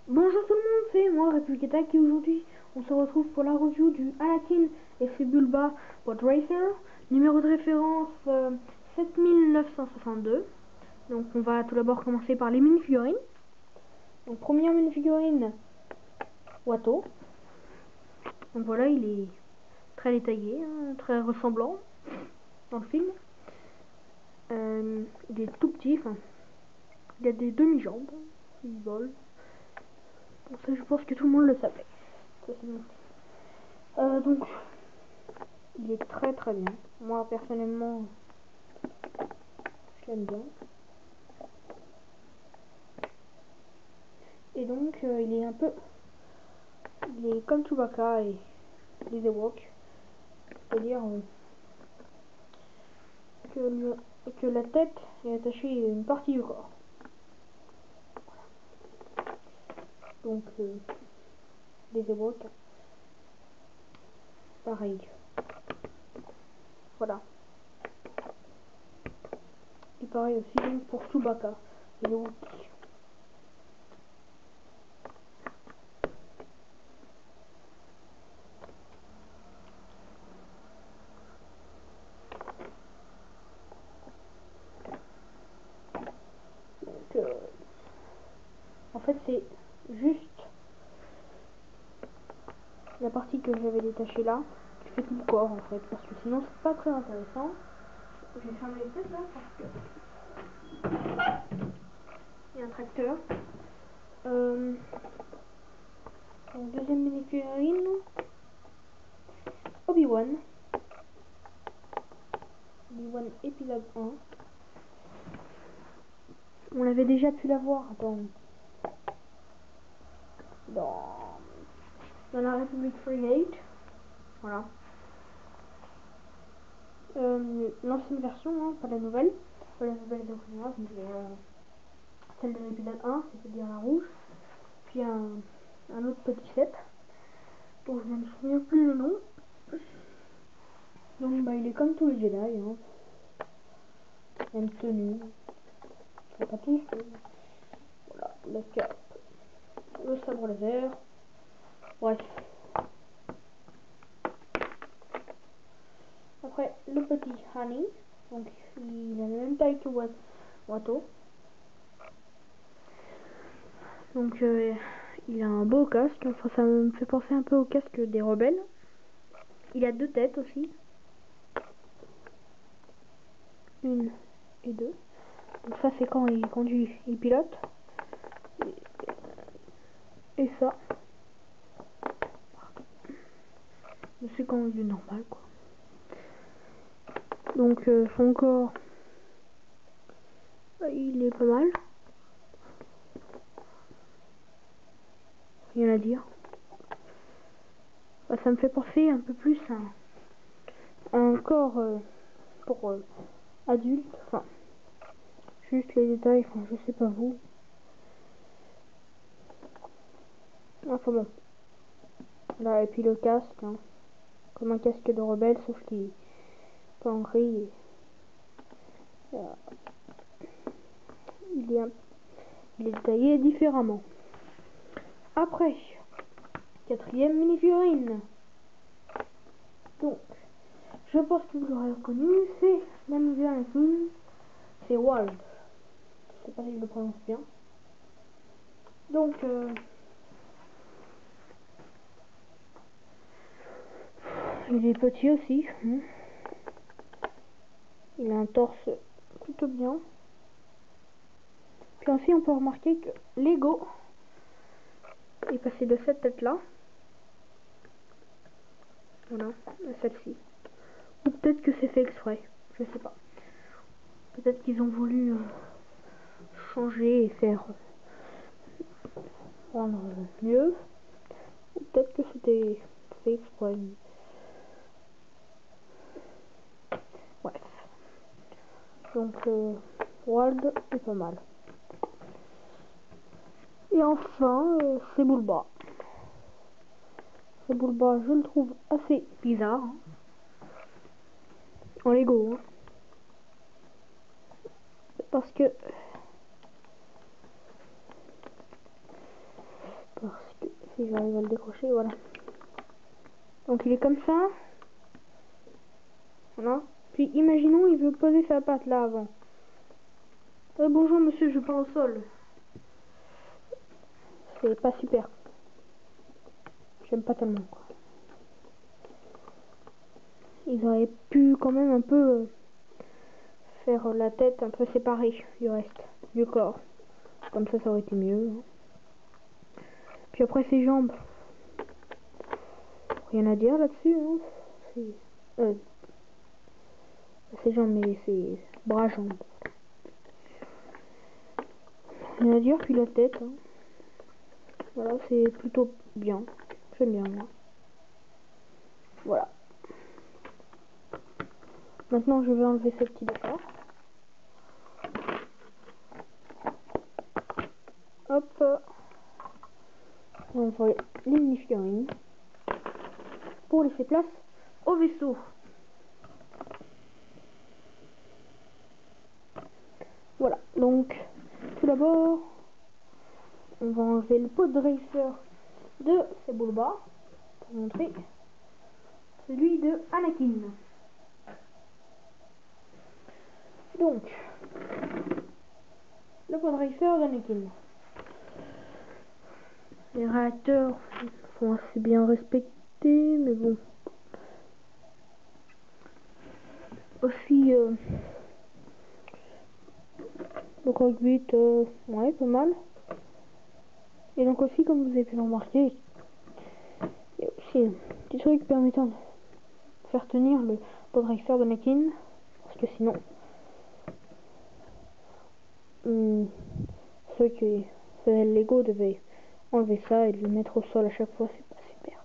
Bonjour tout le monde, c'est moi Republic et aujourd'hui on se retrouve pour la review du Anakin et ses Bulba Pod Racer, numéro de référence 7962. Donc on va tout d'abord commencer par les mini-figurines. Donc première mini-figurine, Watto. Donc voilà, il est très détaillé, hein, très ressemblant dans le film. Il est tout petit, enfin, il a des demi-jambes, il vole. Bon, ça je pense que tout le monde le savait. Ça, c'est bon. Donc il est très très bien. Moi personnellement, je l'aime bien. Et donc il est un peu, il est comme Chewbacca et les Ewoks, c'est-à-dire que la tête est attachée à une partie du corps. Donc les Ewoks, pareil. Voilà. Et pareil aussi donc pour Chewbacca et les Wookiees. Donc en fait c'est juste la partie que j'avais détachée là qui fait tout le corps en fait, parce que sinon c'est pas très intéressant. Je vais fermer les têtes là parce que il y a un tracteur. Donc deuxième mini-figurine, Obi-Wan épisode 1. On avait déjà pu la voir dans, dans la République Frigate. Voilà. L'ancienne version, hein, pas la nouvelle. Pas la nouvelle originale, mais celle de l'épisode 1, c'est-à-dire la rouge. Puis un autre petit set, dont je ne me souviens plus le nom. Donc bah, il est comme tous les Jedi, hein. Même tenue. Enfin, pas tous. Voilà, la cape, le sabre laser. Bref. Après, le petit Honey. Donc il a la même taille que Watto. Donc il a un beau casque. Enfin, ça me fait penser un peu au casque des rebelles. Il a deux têtes aussi. Une et deux. Donc ça c'est quand il conduit, il pilote. Et ça, c'est quand il est normal quoi. Donc son corps, il est pas mal. Rien à dire. Ça me fait penser un peu plus à un corps pour adulte. Enfin, juste les détails, enfin je sais pas vous. Enfin bon. Là, et puis le casque, hein, comme un casque de rebelle, sauf qu'il est pas en gris. Il est, il est taillé différemment. Après, quatrième mini-figurine. Donc, je pense que vous l'aurez reconnu, c'est la nouvelle Anakin, c'est Wald. Je sais pas si je le prononce bien. Donc, il est petit aussi. Il a un torse plutôt bien. Puis ainsi, on peut remarquer que Lego est passé de cette tête-là, voilà, à celle-ci. Ou peut-être que c'est fait exprès, je sais pas. Peut-être qu'ils ont voulu changer et faire rendre mieux. Ou peut-être que c'était fait exprès. Bref. Donc, Wald est pas mal. Et enfin, c'est Bulba. C'est Bulba, je le trouve assez bizarre. Hein. En Lego. Hein. Parce que Si j'arrive à le décrocher, voilà. Donc il est comme ça. Voilà. Puis imaginons il veut poser sa patte là avant. Bonjour monsieur, je pars au sol. C'est pas super. J'aime pas tellement quoi. Ils auraient pu quand même un peu faire la tête un peu séparée du reste du corps. Comme ça aurait été mieux. Puis après ses jambes. Rien à dire là-dessus. Hein. Ses jambes, mais ses bras jambes. Rien à dire, puis la tête. Hein. Voilà, c'est plutôt bien. J'aime bien moi. Voilà. Maintenant, je vais enlever ce petit décor. Hop. On va les mini-figurines pour laisser place au vaisseau. Voilà, donc tout d'abord, on va enlever le pod racer de Sebulba pour montrer celui de Anakin. Donc, le pod racer d'Anakin. Les réacteurs sont assez bien respectés, mais bon. Aussi, le cockpit, ouais, pas mal. Et donc aussi, comme vous avez pu le remarquer, il y a aussi un petit truc permettant de faire tenir le pod racer d'Anakin, parce que sinon, ceux qui faisaient le Lego devaient enlever ça et le mettre au sol à chaque fois, c'est pas super.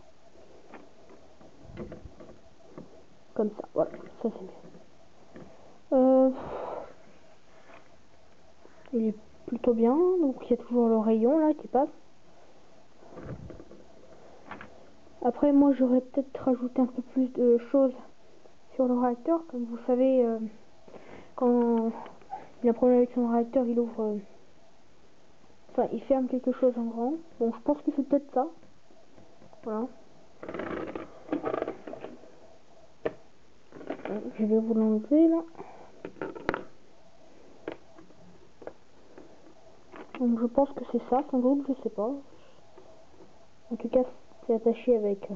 Comme ça, voilà, ça c'est mieux. Il est plutôt bien, donc il y a toujours le rayon là qui passe. Après moi j'aurais peut-être rajouté un peu plus de choses sur le réacteur. Comme vous savez, quand il a un problème avec son réacteur, il ouvre, enfin il ferme quelque chose en grand. Bon, je pense que c'est peut-être ça. Voilà. Je vais vous l'enlever là. Donc je pense que c'est ça, sans doute, je sais pas. En tout cas, c'est attaché avec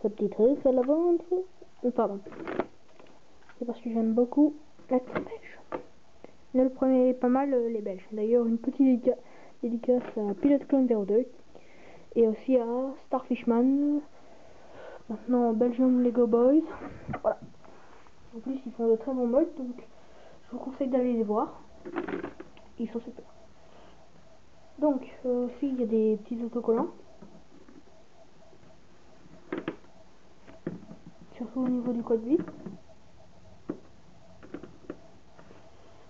ce petit truc à l'avant. Pardon. C'est parce que j'aime beaucoup l'accent belge. Le premier est pas mal, les Belges. D'ailleurs, une petite dédicace à Pilot Clone 02 et aussi à Starfishman. Maintenant, Belgium Lego Boys. Voilà. En plus, ils font de très bons modes, donc je vous conseille d'aller les voir. Ils sont super. Donc, aussi, il y a des petits autocollants. Surtout au niveau du code 8.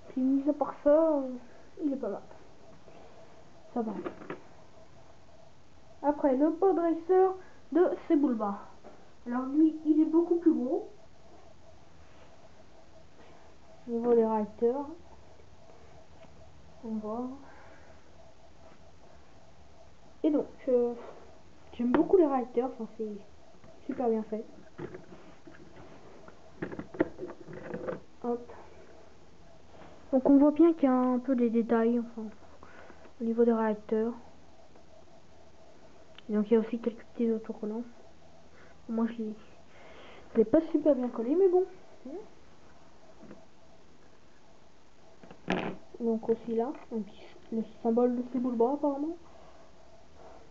Puis, mis à part ça, il est pas mal. Ça va. Après, le pod racer de Sebulba. Alors lui, il est beaucoup plus gros. Au niveau des réacteurs. On voit. Et donc, j'aime beaucoup les réacteurs. Enfin, c'est super bien fait. Hop. Donc on voit bien qu'il y a un peu des détails, enfin, au niveau des réacteurs. Et donc il y a aussi quelques petits autocollants. Moi je l'ai pas super bien collé, mais bon. Donc aussi là, donc, le symbole de Sebulba apparemment.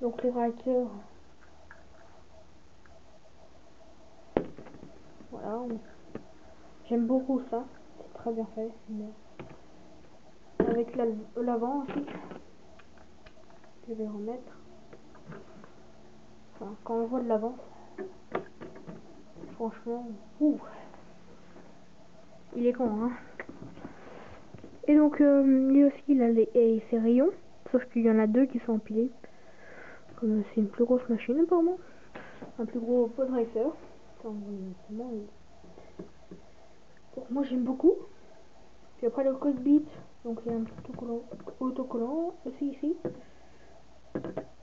Donc les réacteurs. Voilà. J'aime beaucoup ça. C'est très bien fait. Avec l'avant aussi. Je vais remettre. Enfin, quand on voit de l'avant, franchement, il est con, hein. Et donc, lui aussi, il a ses rayons, sauf qu'il y en a deux qui sont empilés. Comme c'est une plus grosse machine, apparemment. Un plus gros pod racer. Enfin, moi, j'aime beaucoup. Puis après, le cockpit, donc il y a un petit autocollant aussi ici.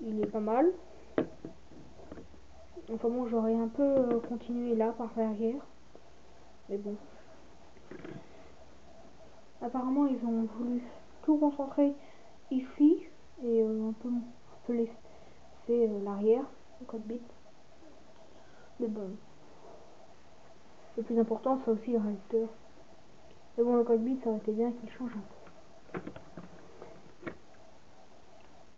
il est pas mal. Enfin bon, j'aurais un peu continué là par l'arrière. Mais bon. Apparemment, ils ont voulu tout concentrer ici et un peu laisser l'arrière, le code bit. Mais bon. Le plus important, c'est aussi le réacteur. Mais bon, le code bit, ça aurait été bien qu'il change un peu.